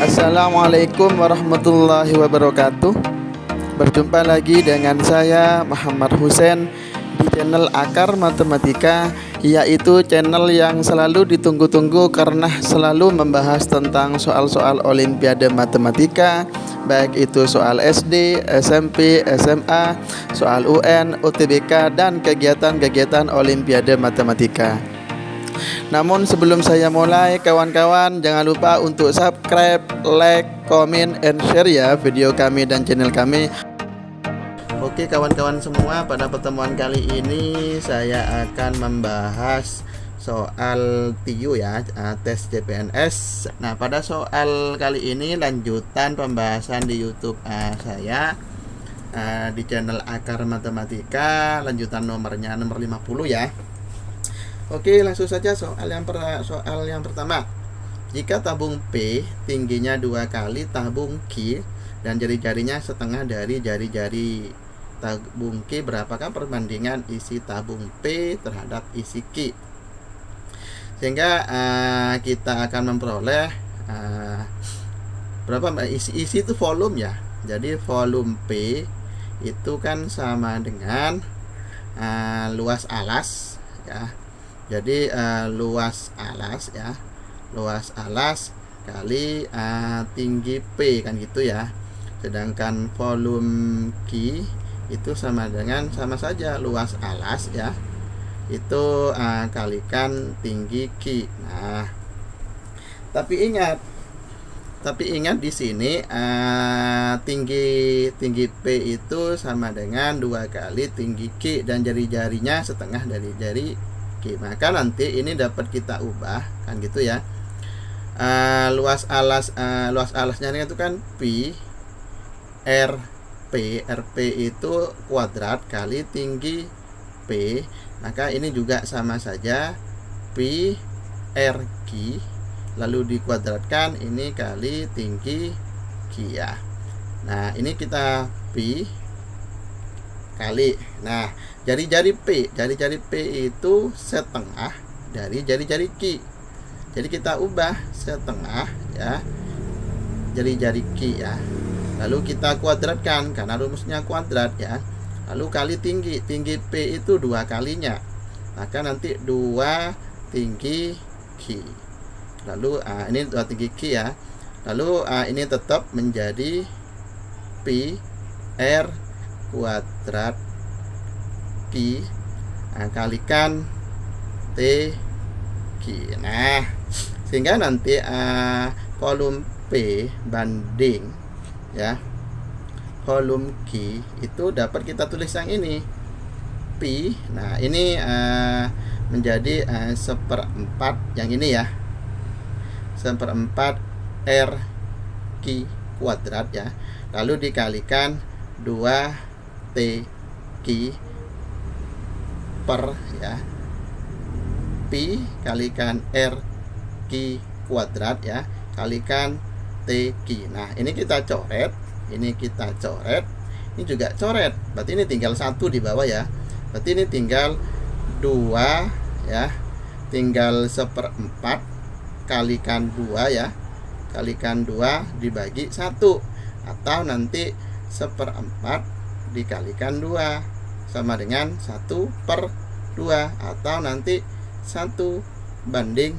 Assalamualaikum warahmatullahi wabarakatuh. Berjumpa lagi dengan saya Muhammad Husen di channel Akar Matematika, yaitu channel yang selalu ditunggu-tunggu karena selalu membahas tentang soal-soal Olimpiade Matematika, baik itu soal SD, SMP, SMA, soal UN, UTBK, dan kegiatan-kegiatan Olimpiade Matematika. Namun sebelum saya mulai, kawan-kawan jangan lupa untuk subscribe, like, comment, and share ya video kami dan channel kami. Oke kawan-kawan semua, pada pertemuan kali ini saya akan membahas soal TIU ya, tes CPNS. Nah, pada soal kali ini lanjutan pembahasan di YouTube saya di channel Akar Matematika, lanjutan nomornya nomor 50 ya. Oke, langsung saja soal yang pertama. Jika tabung P tingginya 2 kali tabung Q dan jari-jarinya setengah dari jari-jari tabung Q, berapakah perbandingan isi tabung P terhadap isi Q? Sehingga kita akan memperoleh berapa isi itu volume ya. Jadi volume P itu kan sama dengan luas alas ya. Jadi luas alas ya, luas alas kali tinggi P kan gitu ya. Sedangkan volume Q itu sama saja luas alas ya, itu kalikan tinggi Q. Nah, tapi ingat di sini tinggi P itu sama dengan 2 kali tinggi Q dan jari-jarinya setengah dari jari. Maka nanti ini dapat kita ubah kan gitu ya. Luas alasnya itu kan pi RP itu kuadrat kali tinggi P, maka ini juga sama saja pi RQ lalu dikuadratkan ini kali tinggi Q ya. Nah, ini kita pi kali, nah jari-jari P itu setengah dari jari-jari Q. Jadi kita ubah setengah ya jari-jari Q ya. Lalu kita kuadratkan karena rumusnya kuadrat ya. Lalu kali tinggi P itu 2 kalinya. Maka nanti 2 tinggi Q. Lalu ini 2 tinggi Q ya. Lalu ini tetap menjadi pi R kuadrat Q kalikan T Q. Nah, sehingga nanti volume P banding ya volume Q itu dapat kita tulis yang ini pi. Nah, ini menjadi 1/4 yang ini ya, 1/4 R Q kuadrat ya, lalu dikalikan 2 T Q per ya pi kalikan R Q kuadrat ya kalikan T Q. Nah, ini kita coret, ini juga coret, berarti ini tinggal 1 di bawah ya, berarti ini tinggal 2 ya, tinggal 1/4 kalikan 2 ya, kalikan 2 dibagi 1, atau nanti 1/4 dikalikan 2 sama dengan 1/2, atau nanti 1/2.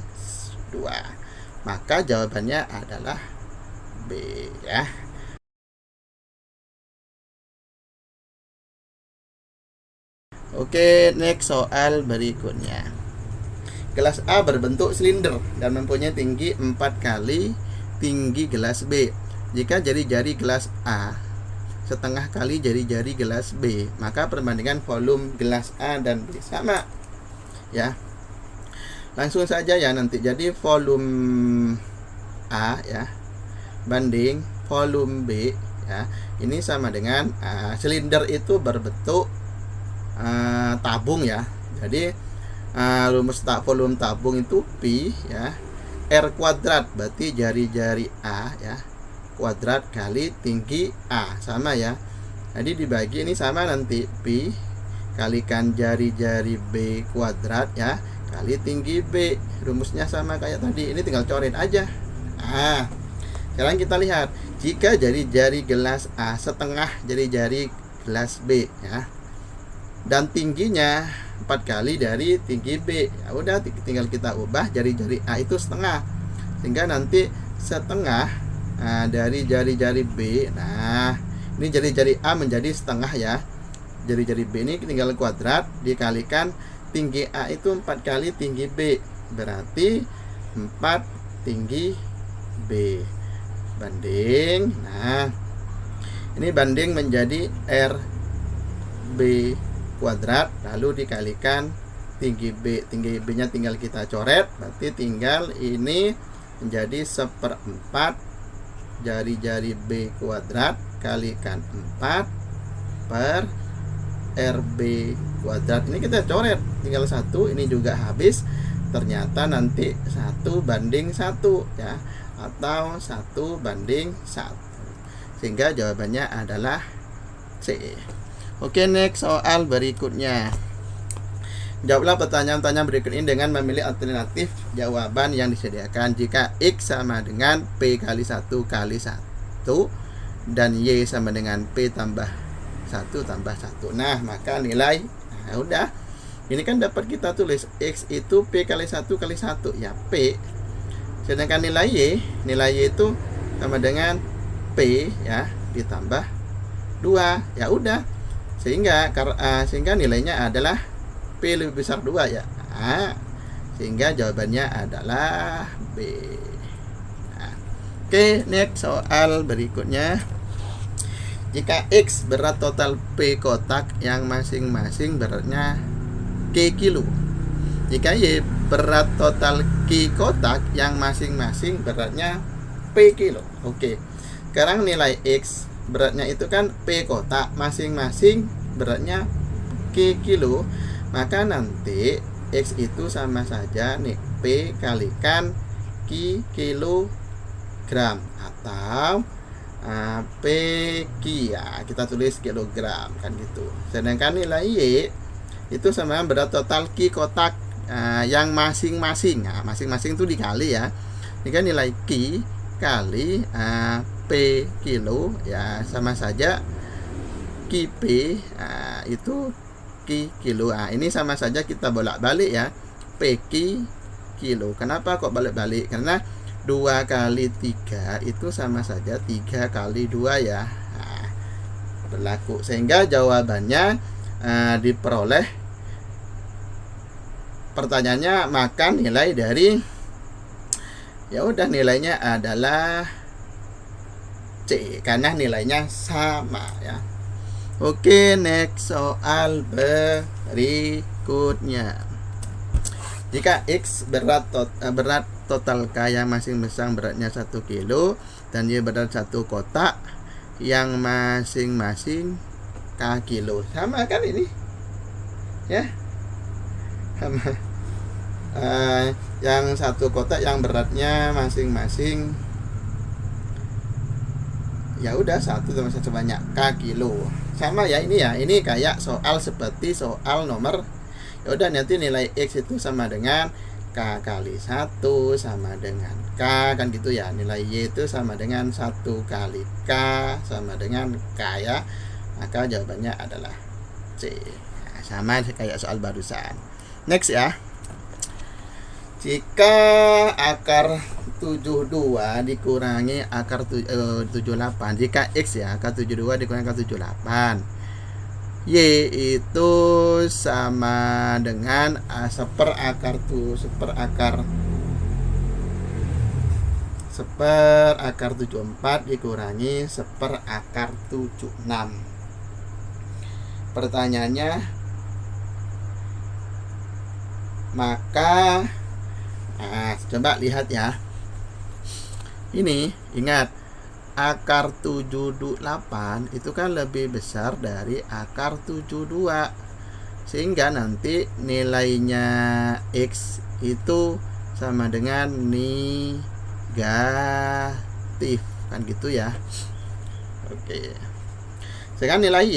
Maka jawabannya adalah B ya. Oke, next soal berikutnya. Gelas A berbentuk silinder dan mempunyai tinggi 4 kali tinggi gelas B. Jika jari-jari gelas A setengah kali jari-jari gelas B, maka perbandingan volume gelas A dan B sama ya. Langsung saja ya nanti. Jadi volume A ya banding volume B ya, ini sama dengan silinder itu berbentuk tabung ya. Jadi rumus volume tabung itu pi ya R kuadrat, berarti jari-jari A ya kuadrat kali tinggi A, sama ya. Jadi dibagi ini sama nanti pi kalikan jari-jari B kuadrat ya kali tinggi B. Rumusnya sama kayak tadi, ini tinggal coret aja. Sekarang kita lihat, jika jari-jari gelas A setengah jari-jari gelas B ya, dan tingginya 4 kali dari tinggi B, ya udah tinggal kita ubah jari-jari A itu setengah, sehingga nanti setengah dari jari-jari B. Nah, ini jari-jari A menjadi setengah ya. Jari-jari B ini tinggal kuadrat dikalikan tinggi A itu 4 kali tinggi B, berarti 4 tinggi B banding. Nah, ini banding menjadi RB kuadrat, lalu dikalikan tinggi B. Tinggi B nya tinggal kita coret, berarti tinggal ini menjadi 1/4 jari-jari B kuadrat kalikan 4 per RB kuadrat. Ini kita coret, tinggal 1, ini juga habis. Ternyata nanti 1/1 ya, atau 1/1, sehingga jawabannya adalah C. Oke, next soal berikutnya. Jawablah pertanyaan-pertanyaan berikut ini dengan memilih alternatif jawaban yang disediakan. Jika X sama dengan P kali 1 kali 1 dan Y sama dengan P tambah 1 tambah 1. Nah, maka nilai, nah udah, ini kan dapat kita tulis X itu P kali 1 kali 1 ya, P. Sedangkan nilai Y itu sama dengan P ya ditambah 2. Ya udah. Sehingga nilainya adalah P lebih besar 2 ya. Nah, sehingga jawabannya adalah B. Nah, oke, next soal berikutnya. Jika X berat total P kotak yang masing-masing beratnya K kilo. Jika Y berat total Q kotak yang masing-masing beratnya P kilo. Oke. Sekarang nilai X beratnya itu kan P kotak, masing-masing beratnya Q kilo. Maka nanti X itu sama saja nih P kalikan Q kilogram atau P Q ya, kita tulis kilogram kan gitu. Sedangkan nilai Y itu sama berat total Q kotak yang masing-masing. Nah, masing-masing itu dikali ya. Ini kan nilai Q kali P kilo ya, sama saja QP itu Q kilo. Ini sama saja kita bolak-balik ya, PQ kilo. Kenapa kok balik-balik? Karena 2 kali 3 itu sama saja 3 kali 2 ya. Nah, berlaku, sehingga jawabannya diperoleh, pertanyaannya maka nilai dari, ya udah, nilainya adalah C karena nilainya sama ya. Oke, next soal berikutnya. Jika X berat total K yang masing-masing beratnya 1 kilo dan Y berat 1 kotak yang masing-masing K kilo. Sama kan ini? Ya. Sama. Yang 1 kotak yang beratnya masing-masing, ya udah 1 tambah 1 banyak K kilo. Sama ya ini ya. Ini kayak soal seperti soal nomor, ya udah, nanti nilai X itu sama dengan K kali 1 sama dengan K kan gitu ya. Nilai Y itu sama dengan 1 kali K sama dengan K ya. Maka jawabannya adalah C. Nah, sama kayak soal barusan. Next ya. Jika akar 72 dikurangi akar 78, jika X ya, akar 72 dikurangi akar 78, Y itu sama dengan seperakar 74 dikurangi seperakar 76. Pertanyaannya, maka coba lihat ya. Ini ingat, akar 78 itu kan lebih besar dari akar 72, sehingga nanti nilainya X itu sama dengan negatif kan gitu ya. Oke. Sekarang nilai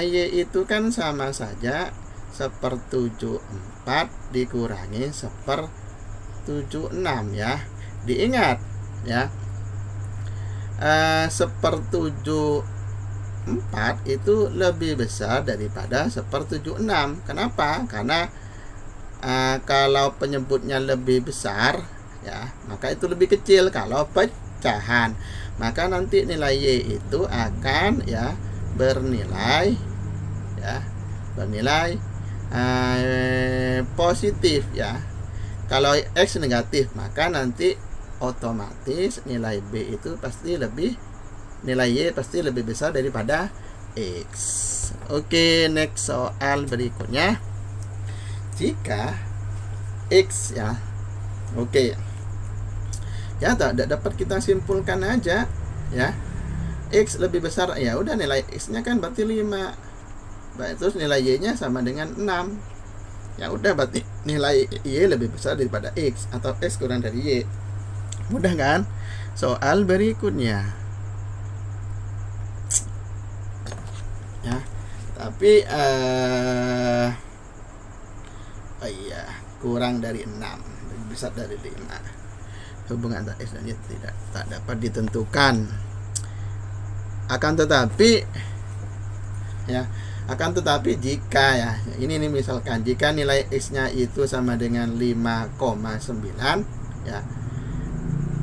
Y itu kan sama saja 1/74 dikurangi 1/76 ya. Diingat ya, sepertujuh 4 itu lebih besar daripada sepertujuh 6. Kenapa? Karena kalau penyebutnya lebih besar ya, maka itu lebih kecil kalau pecahan. Maka nanti nilai Y itu akan ya bernilai positif ya. Kalau X negatif, maka nanti otomatis nilai B itu nilai Y pasti lebih besar daripada X. Oke, next soal berikutnya. Jika X ya, oke ya, tidak dapat kita simpulkan aja ya, X lebih besar, ya udah nilai X nya kan berarti 5. Baik, terus nilai Y nya sama dengan 6. Ya udah, berarti nilai Y lebih besar daripada X, atau X kurang dari Y. Mudah kan? Soal berikutnya ya, tapi kurang dari 6, lebih besar dari 5. Hubungan antara X dan Y tak dapat ditentukan. Akan tetapi jika ya, ini misalkan jika nilai X nya itu sama dengan 5,9 ya,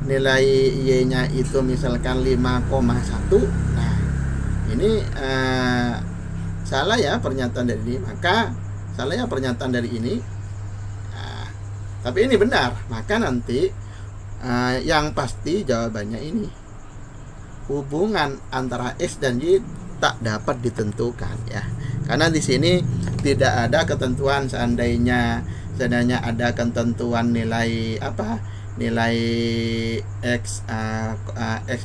nilai Y nya itu misalkan 5,1. Nah, ini salah ya pernyataan dari ini, maka salah ya pernyataan dari ini. Nah, tapi ini benar, maka nanti yang pasti jawabannya ini, hubungan antara X dan Y tak dapat ditentukan ya, karena di sini tidak ada ketentuan. Seandainya ada ketentuan nilai X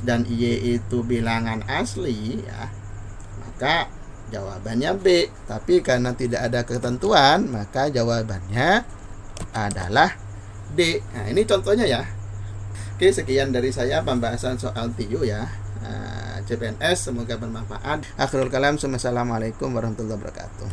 dan Y itu bilangan asli ya, maka jawabannya B. Tapi karena tidak ada ketentuan, maka jawabannya adalah D. Nah, ini contohnya ya. Oke, sekian dari saya pembahasan soal TIU ya, CPNS, semoga bermanfaat. Akhirul kalam, assalamualaikum warahmatullahi wabarakatuh.